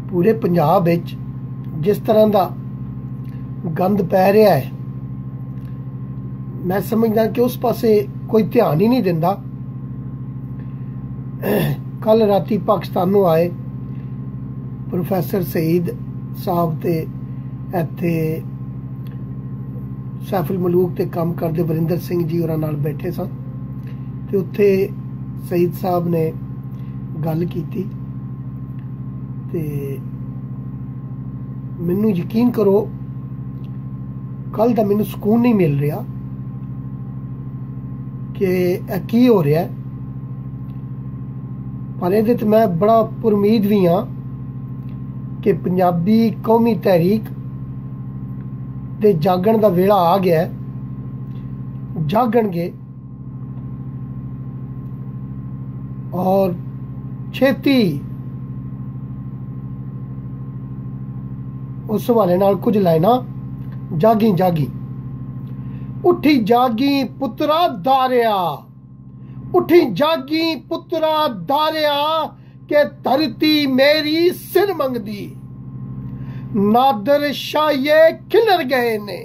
पूरे पंजाब विच जिस तरह का गंद पै रहा है, मैं समझदा कि उस पासे कोई ध्यान ही नहीं दिंदा। कल राती पाकिस्तानों आए प्रोफैसर सईद साहब ते इत्थे सैफुल मलूक ते काम करते वरिंदर सिंह जी होरां नाल बैठे सन ते उत्थे सईद साहब ने गल कीती ते मैनू यकीन करो कल दा मैनू सुकून नहीं मिल रहा कि की हो रहा है। पर ये तो मैं बड़ा पुरमीद भी हाँ कि पंजाबी कौमी तहरीक दे जागण दा वेला आ गया है, जागणगे और छेती उस हवाले नाल कुछ लाइना जागी जागी उठी जागी पुत्रा दारिया, उठी जागी पुत्रा दारिया के धरती मेरी सिर मंगदी। नादर शाये खिलर गए ने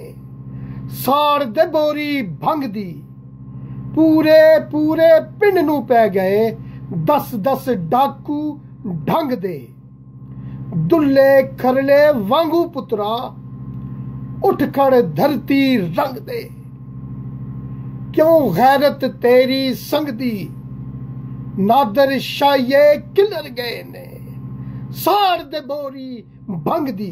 साड़ दे बोरी भंग दी। पूरे पूरे पिंड नू पै गए 10-10 डाकू ढंग दे। दुल्ले खरले वांगू पुत्रा उठ खड़ धरती रंग दे। क्यों गैरत तेरी संग दी नादर शाये खिलर गए ने साड़ दे बोरी भंग दी।